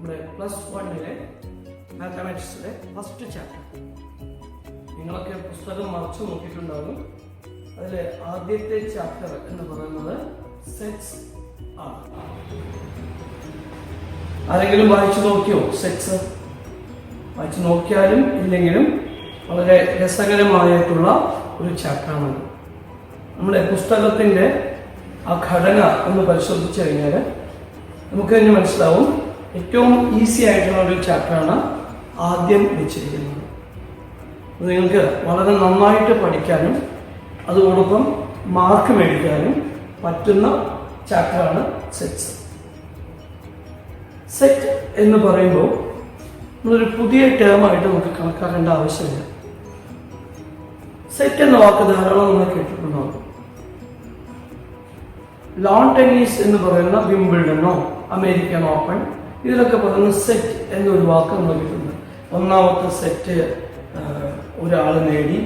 നമ്മുടെ +1 മാത്തമാറ്റിക്സിലെ first chapter. നിങ്ങളൊക്കെ പുസ്തകം മറിച്ചു നോക്കിയിട്ടുണ്ടാകും. അതിലെ ആദ്യത്തെ ചാപ്റ്റർ എന്ന് പറയുന്നത് സെറ്റ്സ് ആണ്. ആരെങ്കിലും വായിച്ചു നോക്കിയോ? സെറ്റ്സ് വായിച്ചു നോക്കിയാലും ഇല്ലെങ്കിലും വളരെ രസകരമായിട്ടുള്ള ഒരു ചാപ്റ്ററാണ്. നമ്മുടെ പുസ്തകത്തിൻ്റെ ആ ഘടന ഒന്ന് പരിശോധിച്ചു കഴിഞ്ഞാൽ നമുക്ക് തന്നെ മനസ്സിലാവും ഏറ്റവും ഈസി ആയിട്ടുള്ള ഒരു ചാപ്റ്ററാണ് ആദ്യം വെച്ചിരിക്കുന്നത്. നിങ്ങൾക്ക് വളരെ നന്നായിട്ട് പഠിക്കാനും അതോടൊപ്പം മാർക്ക് മേടിക്കാനും പറ്റുന്ന ചാപ്റ്ററാണ് സെറ്റ്സ്. സെറ്റ് എന്ന് പറയുമ്പോൾ നമ്മളൊരു പുതിയ ടേമായിട്ട് നമുക്ക് കണക്കാക്കേണ്ട ആവശ്യമില്ല. സെറ്റ് എന്ന വാക്ക് ധാരാളം നമ്മൾ കേട്ടിട്ടുണ്ടാകും. ലോൺ ടെന്നീസ് എന്ന് പറയുന്ന വിംബിൾഡനോ അമേരിക്കൻ ഓപ്പൺ ഇതിലൊക്കെ പറയുന്ന സെറ്റ് എന്നൊരു വാക്ക് നമ്മൾ കേട്ടിട്ടുണ്ട്. ഒന്നാമത്തെ സെറ്റ് ഒരാൾ നേടി,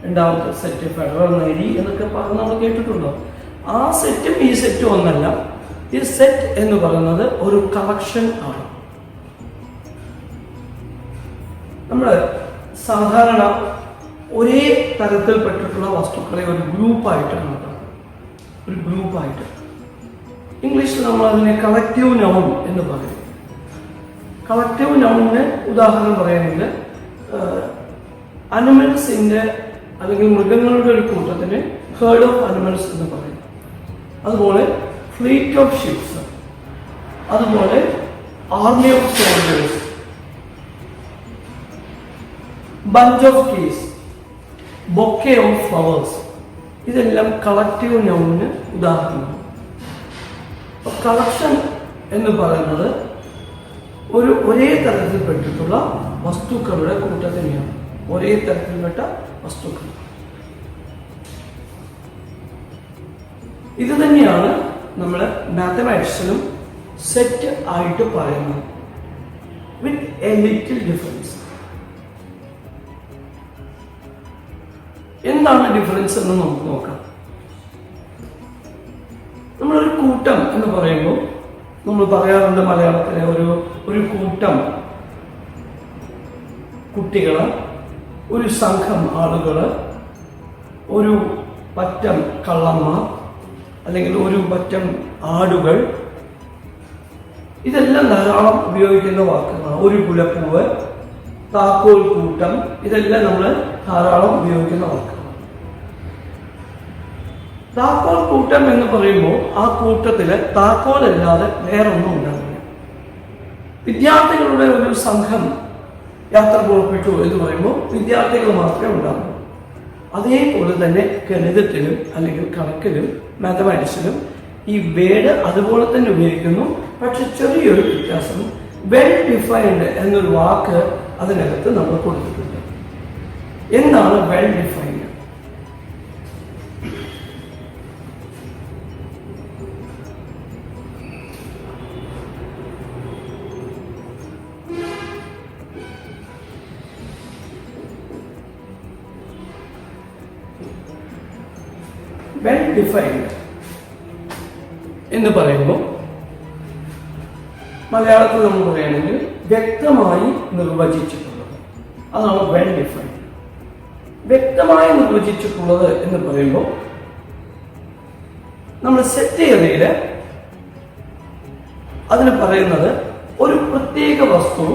രണ്ടാമത്തെ സെറ്റ് ഫെഡറർ നേടി എന്നൊക്കെ പറഞ്ഞ് നമ്മൾ കേട്ടിട്ടുണ്ടോ? ആ സെറ്റും ഈ സെറ്റും ഒന്നല്ല. ഈ സെറ്റ് എന്ന് പറയുന്നത് ഒരു കളക്ഷൻ ആണ്. നമ്മൾ സാധാരണ ഒരേ തരത്തിൽപ്പെട്ടിട്ടുള്ള വസ്തുക്കളെ ഒരു ഗ്രൂപ്പായിട്ടാണ് കാണുന്നത്. ഒരു ഗ്രൂപ്പായിട്ട് ഇംഗ്ലീഷിൽ നമ്മൾ അതിനെ കളക്റ്റീവ് നൗൺ എന്ന് പറയും. കളക്റ്റീവ് നൗണിന് ഉദാഹരണം പറയുന്നത് അനിമൽസിൻ്റെ അല്ലെങ്കിൽ മൃഗങ്ങളുടെ ഒരു കൂട്ടത്തിന് ഹേർഡ് ഓഫ് അനിമൽസ് എന്ന് പറയും. അതുപോലെ ഫ്ലീറ്റ് ഓഫ് ഷിപ്സ്, അതുപോലെ army of soldiers, bunch of trees, bouquet of flowers, ഇതെല്ലാം കളക്റ്റീവ് നൗണിന് ഉദാഹരണമാണ്. കളക്ഷൻ എന്ന് പറയുന്നത് ഒരേ തരത്തിൽപ്പെട്ടിട്ടുള്ള വസ്തുക്കളുടെ കൂട്ടത്തിനെയാണ്. ഒരേ തരത്തിൽപ്പെട്ട വസ്തുക്കൾ. ഇത് തന്നെയാണ് നമ്മൾ മാത്തമാറ്റിക്സിലും സെറ്റ് ആയിട്ട് പറയുന്നത്, വിത്ത് എ ലിറ്റിൽ ഡിഫറൻസ്. എന്താണ് ഡിഫറൻസ് എന്ന് നമുക്ക് നോക്കാം. നമ്മളൊരു കൂട്ടം എന്ന് പറയുമ്പോൾ നമ്മൾ പറയാറുണ്ട് മലയാളത്തിലെ ഒരു കൂട്ടം കുട്ടികള്, ഒരു സംഘം ആളുകള്, ഒരു പറ്റം കള്ളന്മാർ, അല്ലെങ്കിൽ ഒരു പറ്റം ആടുകൾ, ഇതെല്ലാം ധാരാളം ഉപയോഗിക്കുന്ന വാക്കുകളാണ്. ഒരു കുലപ്പൂവ്, താക്കോൽ കൂട്ടം, ഇതെല്ലാം നമ്മൾ ധാരാളം ഉപയോഗിക്കുന്ന വാക്കുകളാണ്. താക്കോൽ കൂട്ടം എന്ന് പറയുമ്പോൾ ആ കൂട്ടത്തില് താക്കോലല്ലാതെ വേറൊന്നും ഉണ്ടാവില്ല. വിദ്യാർത്ഥികളുടെ ഒരു സംഘം യാത്ര പുറപ്പെട്ടു എന്ന് പറയുമ്പോൾ വിദ്യാർത്ഥികൾ മാത്രമേ ഉണ്ടാവൂ. അതേപോലെ തന്നെ ഗണിതത്തിലും അല്ലെങ്കിൽ കണക്കിലും മാത്തമാറ്റിക്സിലും ഈ വേർഡ് അതുപോലെ തന്നെ ഉപയോഗിക്കുന്നു. പക്ഷെ ചെറിയൊരു വ്യത്യാസം, വെൽ ഡിഫൈൻഡ് എന്നൊരു വാക്ക് അതിനകത്ത് നമ്മൾ കൊടുത്തിട്ടുണ്ട്. എന്താണ് വെൽ ഡിഫൈൻഡ്? വെൽ ഡിഫൈൻഡ് എന്ന് പറയുമ്പോൾ മലയാളത്തിൽ നമ്മൾ പറയുകയാണെങ്കിൽ വ്യക്തമായി നിർവചിച്ചിട്ടുള്ളത്, അതാണ് വെൽ ഡിഫൈൻഡ്. വ്യക്തമായി നിർവചിച്ചിട്ടുള്ളത് എന്ന് പറയുമ്പോൾ നമ്മൾ സെറ്റ് തിയറിയിൽ അതിന് പറയുന്നത് ഒരു പ്രത്യേക വസ്തു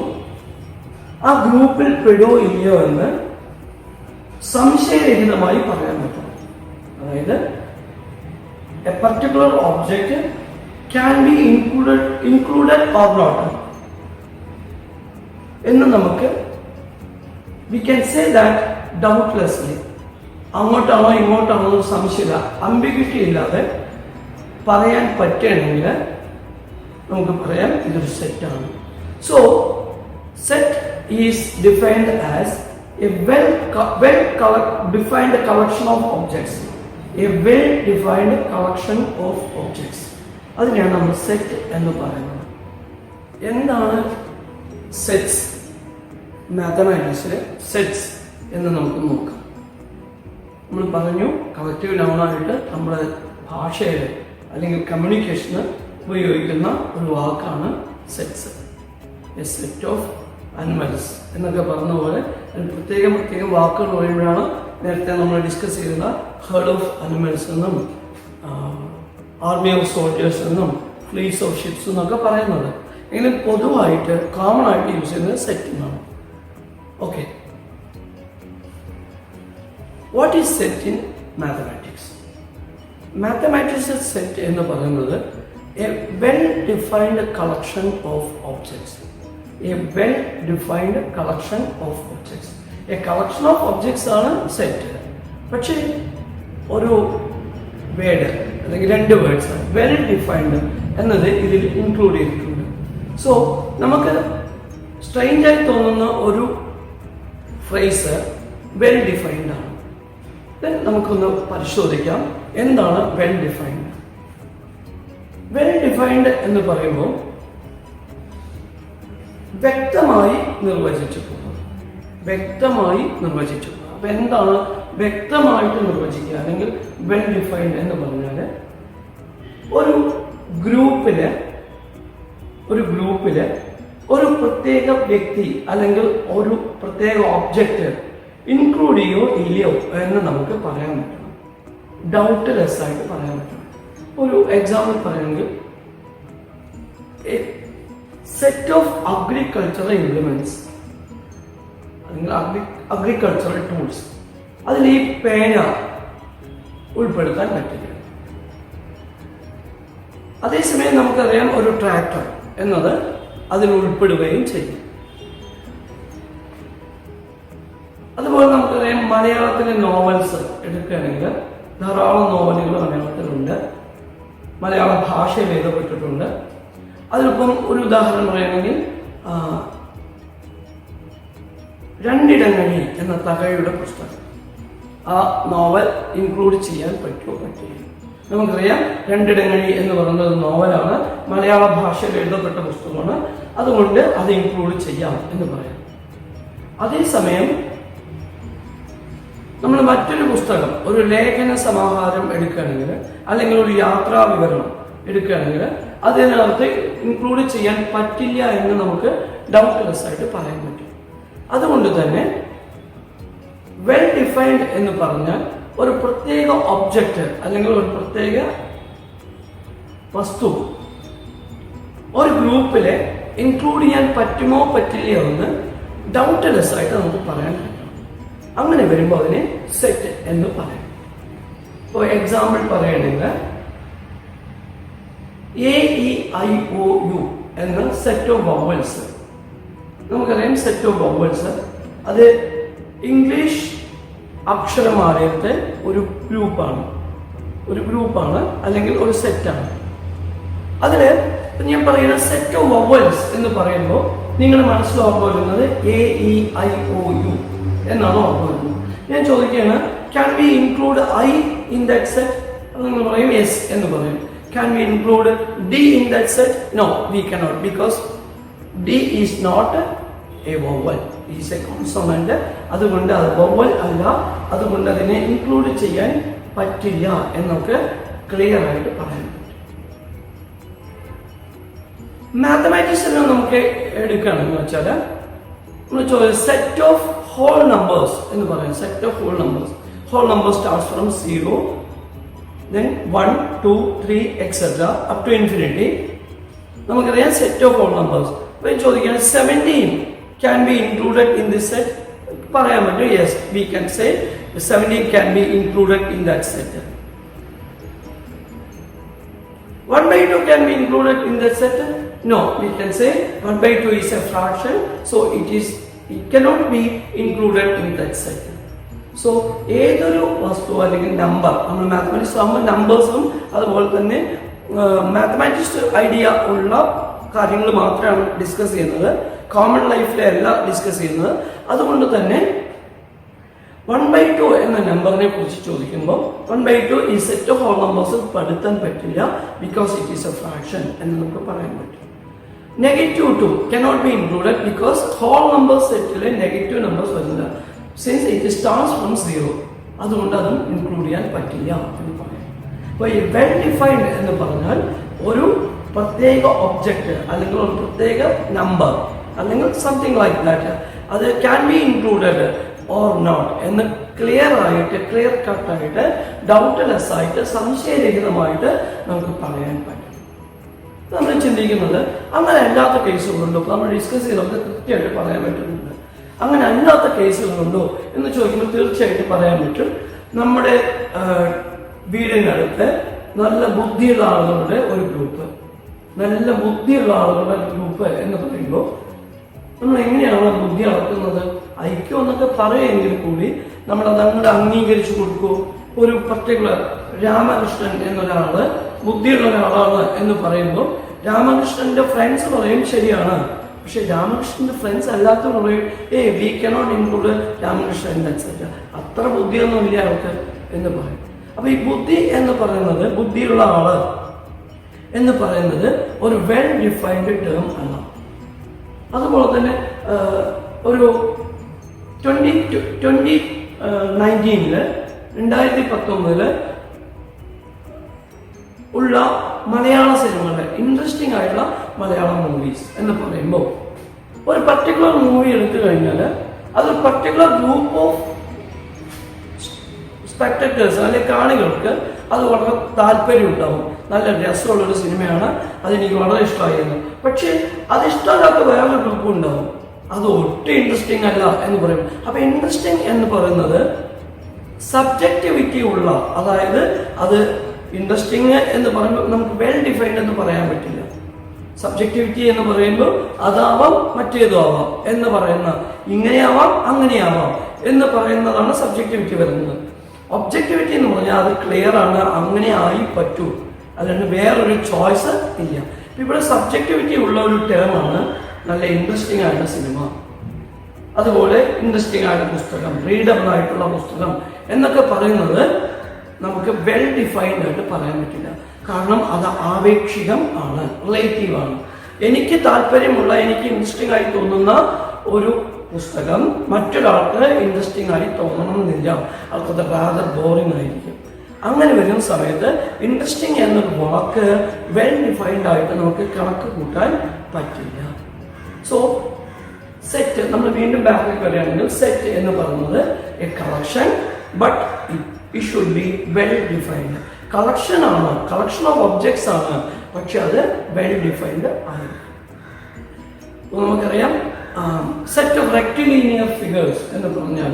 ആ ഗ്രൂപ്പിൽ പെടുമോ ഇല്ലയോ എന്ന് സംശയരഹിതമായി പറയാൻ പറ്റും. അതായത് a particular object can be included or not എന്ന് നമുക്ക് we can say that doubtlessly. അങ്ങോട്ടാണോ ഇങ്ങോട്ടാണോ സംശയമില്ല, അംബിഗ്വിറ്റി ഇല്ലാതെ പറയാൻ പറ്റുകയാണെങ്കിൽ നമുക്ക് പറയാം ഇതൊരു സെറ്റാണ്. So set is defined as a well-defined collection of objects. A well-defined collection of objects. അതിനെയാണ് നമ്മൾ സെറ്റ് എന്ന് പറയുന്നത്. എന്താണ് സെറ്റ്സ്? മാത്തമാറ്റിക്സിലെ സെറ്റ്സ് എന്ന് നമുക്ക് നോക്കാം. നമ്മൾ പറഞ്ഞു കളക്റ്റീവ് നൗണായിട്ട് നമ്മുടെ ഭാഷയിൽ അല്ലെങ്കിൽ കമ്മ്യൂണിക്കേഷന് ഉപയോഗിക്കുന്ന ഒരു വാക്കാണ് sets. A set of animals എന്നൊക്കെ പറഞ്ഞ പോലെ പ്രത്യേകം വാക്കുകൾ പറയുമ്പോഴാണ് നേരത്തെ നമ്മൾ ഡിസ്കസ് ചെയ്ത ഹെർഡ് ഓഫ് അനിമൽസ് എന്നും ആർമി ഓഫ് സോൾജേഴ്സ് എന്നും ഫ്ലീറ്റ്സ് ഓഫ് ഷിപ്സ് എന്നൊക്കെ പറയുന്നത്. എങ്കിലും പൊതുവായിട്ട് കോമൺ ആയിട്ട് യൂസ് ചെയ്യുന്നത് സെറ്റ് എന്നാണ്. Okay, what is set in mathematics? Mathematics set എന്ന് പറയുന്നത് A well defined collection of objects. A well defined collection of objects. A collection of objects ആണ് സെറ്റ്. പക്ഷേ ഒരു വേർഡ് അല്ലെങ്കിൽ 2 വേർഡ്സ് വെൽ ഡിഫൈൻഡ് എന്നത് ഇതിൽ ഇൻക്ലൂഡ് ചെയ്തിട്ടുണ്ട്. സോ നമുക്ക് സ്ട്രെയിഞ്ച് ആയി തോന്നുന്ന ഒരു ഫ്രേസ് വെൽ ഡിഫൈൻഡ് ആണ്. നമുക്കൊന്ന് പരിശോധിക്കാം എന്താണ് വെൽ ഡിഫൈൻഡ്. വെൽ ഡിഫൈൻഡ് എന്ന് പറയുമ്പോൾ വ്യക്തമായി നിർവചിച്ചിട്ടുള്ളത്. വ്യക്തമായി നിർവചിച്ചിട്ടുള്ളത്. അപ്പൊ എന്താണ് വ്യക്തമായിട്ട് നിർവചിക്കുക അല്ലെങ്കിൽ വെൽ ഡിഫൈൻഡ് എന്ന് പറഞ്ഞാൽ ഒരു ഗ്രൂപ്പില് ഒരു പ്രത്യേക വ്യക്തി അല്ലെങ്കിൽ ഒരു പ്രത്യേക ഒബ്ജക്റ്റ് ഇൻക്ലൂഡ് ചെയ്യോ ഇല്ലയോ എന്ന് നമുക്ക് പറയാൻ പറ്റണം. ഡൗട്ട്ലെസ് ആയിട്ട് പറയാൻ പറ്റണം. ഒരു എക്സാമ്പിൾ പറയുകയാണെങ്കിൽ സെറ്റ് ഓഫ് അഗ്രികൾച്ചറൽ ഇംപ്ലിമെന്റ്സ് അല്ലെങ്കിൽ അഗ്രികൾച്ചറൽ ടൂൾസ്, അതിൽ ഈ പേന ഉൾപ്പെടുത്താൻ പറ്റില്ല. അതേസമയം നമുക്കറിയാം ഒരു ട്രാക്ടർ എന്നത് അതിൽ ഉൾപ്പെടുകയും ചെയ്യും. അതുപോലെ നമുക്കറിയാം മലയാളത്തിലെ നോവൽസ് എടുക്കുകയാണെങ്കിൽ ധാരാളം നോവലുകൾ മലയാളത്തിലുണ്ട്, മലയാള ഭാഷയിൽ എഴുതപ്പെട്ടിട്ടുണ്ട്. അതിലിപ്പം ഒരു ഉദാഹരണം പറയുകയാണെങ്കിൽ രണ്ടിടങ്ങഴി എന്ന തകഴിയുടെ പുസ്തകം, ആ നോവൽ ഇൻക്ലൂഡ് ചെയ്യാൻ പറ്റുമോ പറ്റില്ല? നമുക്കറിയാം രണ്ടിടങ്ങഴി എന്ന് പറയുന്നത് നോവലാണ്, മലയാള ഭാഷയിൽ എഴുതപ്പെട്ട പുസ്തകമാണ്, അതുകൊണ്ട് അത് ഇൻക്ലൂഡ് ചെയ്യാം എന്ന് പറയാം. അതേസമയം നമ്മൾ മറ്റൊരു പുസ്തകം, ഒരു ലേഖന സമാഹാരം എടുക്കുകയാണെങ്കിൽ അല്ലെങ്കിൽ ഒരു യാത്രാ വിവരണം എടുക്കുകയാണെങ്കിൽ അതിനകത്ത് ഇൻക്ലൂഡ് ചെയ്യാൻ പറ്റില്ല എന്ന് നമുക്ക് ഡൗട്ട്ലെസ് ആയിട്ട് പറയാൻ പറ്റും. അതുകൊണ്ട് തന്നെ വെൽ ഡിഫൈൻഡ് എന്ന് പറഞ്ഞാൽ ഒരു പ്രത്യേക ഒബ്ജക്റ്റ് അല്ലെങ്കിൽ ഒരു പ്രത്യേക വസ്തു ഒരു ഗ്രൂപ്പിലെ ഇൻക്ലൂഡ് ചെയ്യാൻ പറ്റുമോ പറ്റില്ലയോ എന്ന് ഡൗട്ട്ലെസ് ആയിട്ട് നമുക്ക് പറയാൻ പറ്റും. അങ്ങനെ വരുമ്പോൾ അതിനെ സെറ്റ് എന്ന് പറയും. ഇപ്പോൾ എക്സാമ്പിൾ പറയുകയാണെങ്കിൽ AEIOU എന്ന സെറ്റ് ഓഫ് വവൽസ്, നമുക്കറിയാം സെറ്റ് ഓഫ് വവൽസ് അത് ഇംഗ്ലീഷ് അക്ഷരമാലയത്തെ ഒരു ഗ്രൂപ്പാണ് അല്ലെങ്കിൽ ഒരു സെറ്റാണ്. അതിൽ ഞാൻ പറയുന്ന സെറ്റ് ഓഫ് വവൽസ് എന്ന് പറയുമ്പോൾ നിങ്ങൾ മനസ്സിലാക്കാൻ വരുന്നത് AEIOU എന്നാണ് ഓർമ്മ വരുന്നത്. ഞാൻ ചോദിക്കുകയാണ്, can we include I in that set? നിങ്ങൾ പറയും യെസ് എന്ന് പറയും. Can we include D in that set? No, we cannot, because D is not a vowel. It is a consonant. അതുകൊണ്ട് അത് vowel അല്ല, അതുകൊണ്ട് അതിനെ ഇൻക്ലൂഡ് ചെയ്യാൻ പറ്റില്ല എന്നൊക്കെ ക്ലിയർ ആയിട്ട് പറയാൻ പറ്റും. മാത്തമാറ്റിക്സിൽ നമുക്ക് എടുക്കുകയാണെന്ന് വെച്ചാൽ നമ്മൾ ചോദിച്ച സെറ്റ് ഓഫ് ഹോൾ നമ്പേഴ്സ് എന്ന് പറയും. Set of whole numbers starts from 0, then 1, 2, 3, etc. up to infinity. നമുക്കറിയാം സെറ്റ് ഓഫ് ഹോൾ നമ്പേഴ്സ്. അപ്പോൾ ചോദിക്കുകയാണ് 17 can be included in this set? പറയാൻ പറ്റും, yes, we can say 17 can be included in that set. 1/2 can be included in that set? No, we can say 1/2 is a fraction, so it cannot be included in that set. So ഏതൊരു വസ്തു അല്ലെങ്കിൽ number, നമ്മൾ mathematics ആകുമ്പോൾ നമ്പേഴ്സും അതുപോലെ തന്നെ mathematics idea ഉള്ള കാര്യങ്ങൾ മാത്രമാണ് ഡിസ്കസ് ചെയ്യുന്നത്, കോമൺ ലൈഫിലെ അല്ല ഡിസ്കസ് ചെയ്യുന്നത്. അതുകൊണ്ട് തന്നെ 1/2 എന്ന നമ്പറിനെ കുറിച്ച് ചോദിക്കുമ്പോൾ 1/2 ഈ സെറ്റ് ഓഫ് ഹോൾ നമ്പേഴ്സ് പെടുത്താൻ പറ്റില്ല, because it is a fraction എന്ന് നമുക്ക് പറയാൻ പറ്റും. -2 cannot be included because whole number സെറ്റിലെ നെഗറ്റീവ് നമ്പേഴ്സ് വരുന്നില്ല. Since it starts from 0, അതുകൊണ്ട് അതും ഇൻക്ലൂഡ് ചെയ്യാൻ പറ്റില്ല എന്ന് പറയാം. അപ്പോൾ ഈ വെൽ ഡിഫൈൻഡ് എന്ന് പറഞ്ഞാൽ ഒരു പ്രത്യേക ഒബ്ജക്റ്റ് അല്ലെങ്കിൽ ഒരു പ്രത്യേക നമ്പർ അല്ലെങ്കിൽ സംതിങ് ലൈക്ക് ദാറ്റ്. അത് can be included or not എന്ന് ക്ലിയർ കട്ടായിട്ട് ഡൗട്ട്ലെസ് ആയിട്ട് സംശയരഹിതമായിട്ട് നമുക്ക് പറയാൻ പറ്റും. നമ്മൾ ചിന്തിക്കുന്നത് അങ്ങനെ അല്ലാത്ത കേസുകളുണ്ടോ? നമ്മൾ ഡിസ്കസ് ചെയ്ത് നമുക്ക് കൃത്യമായിട്ട് പറയാൻ പറ്റുന്നുണ്ട്. അങ്ങനെ അല്ലാത്ത കേസുകളുണ്ടോ എന്ന് ചോദിക്കുമ്പോൾ തീർച്ചയായിട്ടും പറയാൻ പറ്റും. നമ്മുടെ വീടിനടുത്ത് നല്ല ബുദ്ധിയുള്ള ആളുകളുടെ ഒരു ഗ്രൂപ്പ്, എന്ന് പറയുമ്പോൾ നമ്മൾ എങ്ങനെയാണ് ബുദ്ധി അളക്കുന്നത്? ഐക്യം എന്നൊക്കെ പറയുമെങ്കിൽ കൂടി നമ്മൾ അതങ്ങോട്ട് അംഗീകരിച്ചു കൊടുക്കൂ. ഒരു പർട്ടിക്കുലർ രാമകൃഷ്ണൻ എന്നൊരാള് ബുദ്ധിയുള്ള ഒരാളാണ് എന്ന് പറയുമ്പോൾ രാമകൃഷ്ണന്റെ ഫ്രണ്ട്സ് പറയും ശരിയാണ്, പക്ഷെ രാമകൃഷ്ണന്റെ ഫ്രണ്ട്സ് അല്ലാത്തവർ പറയും വി കനോട്ട് ഇൻക്ലൂഡ് രാമകൃഷ്ണൻ, അത്ര ബുദ്ധിയൊന്നും ഇല്ല അവർക്ക് എന്ന് പറയും. അപ്പൊ ഈ ബുദ്ധി എന്ന് പറയുന്നത്, ബുദ്ധിയുള്ള ആള് എന്ന് പറയുന്നത് ഒരു വെൽ ഡിഫൈൻഡ് ടേം അല്ല. അതുപോലെ തന്നെ ഒരു 2019 ഉള്ള മലയാള സിനിമകളുടെ ഇൻട്രസ്റ്റിംഗ് ആയിട്ടുള്ള മലയാളം മൂവീസ് എന്ന് പറയുമ്പോൾ ഒരു പർട്ടിക്കുലർ മൂവി എടുത്തു കഴിഞ്ഞാൽ അതൊരു പർട്ടിക്കുലർ ഗ്രൂപ്പ് ഓഫ് സ്പെക്ടേറ്റേഴ്സ് അല്ലെങ്കിൽ കാണികൾക്ക് അത് വളരെ താല്പര്യം ഉണ്ടാവും. നല്ല രസമുള്ളൊരു സിനിമയാണ്, അതെനിക്ക് വളരെ ഇഷ്ടമായിരുന്നു. പക്ഷെ അത് ഇഷ്ടമല്ലാത്ത വേറൊരു ഗ്രൂപ്പ് ഉണ്ടാവും, അത് ഒട്ടും ഇൻട്രസ്റ്റിംഗ് അല്ല എന്ന് പറയും. അപ്പൊ ഇൻട്രസ്റ്റിംഗ് എന്ന് പറയുന്നത് സബ്ജക്റ്റിവിറ്റി ഉള്ള, അതായത് അത് ഇൻട്രസ്റ്റിംഗ് എന്ന് പറയുമ്പോൾ നമുക്ക് വെൽ ഡിഫൈൻഡ് എന്ന് പറയാൻ പറ്റില്ല. സബ്ജക്റ്റിവിറ്റി എന്ന് പറയുമ്പോൾ അതാവാം മറ്റേതും ആവാം എന്ന് പറയുന്ന, ഇങ്ങനെയാവാം അങ്ങനെയാവാം എന്ന് പറയുന്നതാണ് സബ്ജക്റ്റിവിറ്റി വരുന്നത്. ഒബ്ജക്റ്റിവിറ്റി എന്ന് പറഞ്ഞാൽ അത് ക്ലിയർ ആണ്, അങ്ങനെ ആയി പറ്റൂ, അല്ലാണ്ട് വേറൊരു ചോയ്സ് ഇല്ല. ഇവിടെ സബ്ജക്റ്റിവിറ്റി ഉള്ള ഒരു ടേമാണ് നല്ല ഇൻട്രസ്റ്റിംഗ് ആയിട്ടുള്ള സിനിമ, അതുപോലെ ഇൻട്രസ്റ്റിംഗ് ആയിട്ടുള്ള പുസ്തകം, റീഡബിൾ ആയിട്ടുള്ള പുസ്തകം എന്നൊക്കെ പറയുന്നത് നമുക്ക് വെൽ ഡിഫൈൻഡ് ആയിട്ട് പറയാൻ പറ്റില്ല. കാരണം അത് ആപേക്ഷികം ആണ്, റിലേറ്റീവ് ആണ്. എനിക്ക് താല്പര്യമുള്ള, എനിക്ക് ഇൻട്രസ്റ്റിംഗ് ആയി തോന്നുന്ന ഒരു പുസ്തകം മറ്റൊരാൾക്ക് ഇൻട്രസ്റ്റിംഗ് ആയി തോന്നണമെന്നില്ല, അവർക്കത് റാദർ ബോറിംഗ് ആയിരിക്കും. അങ്ങനെ വരുന്ന സമയത്ത് ഇൻട്രസ്റ്റിംഗ് എന്നൊരു വാക്ക് വെൽ ഡിഫൈൻഡ് ആയിട്ട് നമുക്ക് കണക്ക് കൂട്ടാൻ പറ്റില്ല. സോ സെറ്റ്, നമ്മൾ വീണ്ടും ബാക്കിലേക്ക് വരികയാണെങ്കിൽ സെറ്റ് എന്ന് പറയുന്നത് A collection, but it should be well defined. Collection ആണ്, കളക്ഷൻ ഓഫ് ഒബ്ജക്ട്സ് ആണ്, പക്ഷെ അത് വെൽ ഡിഫൈൻഡ് ആയിരിക്കും. നമുക്കറിയാം സെറ്റ് ഓഫ് റെക്ടിലീനിയർ ഫിഗേഴ്സ് എന്ന് പറഞ്ഞാൽ,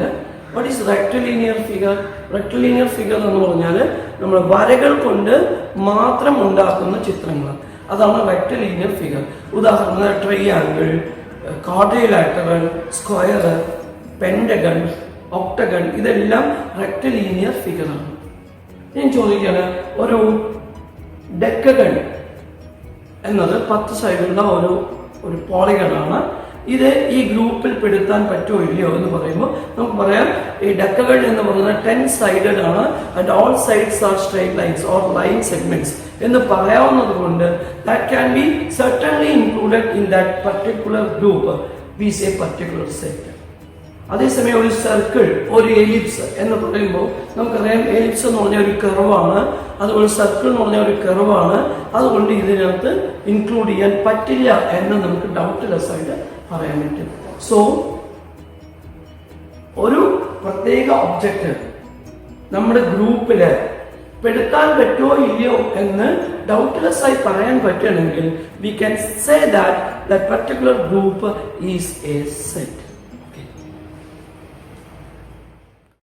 what is rectilinear figure? Rectilinear figure എന്ന് പറഞ്ഞാൽ നമ്മൾ വരകൾ കൊണ്ട് മാത്രം ഉണ്ടാക്കുന്ന ചിത്രങ്ങൾ, അതാണ് റെക്ടിലീനിയർ ഫിഗർ. ഉദാഹരണത്തിന് triangle, quadrilateral, square, pentagon, octagon, ഇതെല്ലാം റെക്ടിലീനിയർ ഫിഗറാണ്. ഞാൻ ചോദിക്കുകയാണ്, ഒരു ഡെക്കഗൺ എന്നത് 10 സൈഡുള്ള ഒരു പോളിഗണാണ്. ഇത് ഈ ഗ്രൂപ്പിൽ പെടുത്താൻ പറ്റുമോ ഇല്ലയോ എന്ന് പറയുമ്പോൾ നമുക്ക് പറയാം, ഈ ഡെക്കഗൺ എന്ന് പറയുന്നത് 10 സൈഡഡ് ആണ്, and all sides are straight lines or line segments എന്ന് പറയാവുന്നത് കൊണ്ട് that can be certainly included in that particular group, we say particular set. അതേസമയം ഒരു സർക്കിൾ, ഒരു എലിപ്സ് എന്ന് പറയുമ്പോൾ നമുക്കറിയാം, എലിപ്സ് എന്ന് പറഞ്ഞാൽ ഒരു കർവാണ്, അതുപോലെ സർക്കിൾ എന്ന് പറഞ്ഞാൽ ഒരു കർവാണ്. അതുകൊണ്ട് ഇതിനകത്ത് ഇൻക്ലൂഡ് ചെയ്യാൻ പറ്റില്ല എന്ന് നമുക്ക് ഡൗട്ട്ലെസ് ആയിട്ട് പറയാൻ പറ്റും. സോ ഒരു പ്രത്യേക ഒബ്ജക്റ്റ് നമ്മുടെ ഗ്രൂപ്പില് പെടുത്താൻ പറ്റുമോ ഇല്ലയോ എന്ന് ഡൗട്ട്ലെസ് ആയി പറയാൻ പറ്റുകയാണെങ്കിൽ V can say that particular group is A set.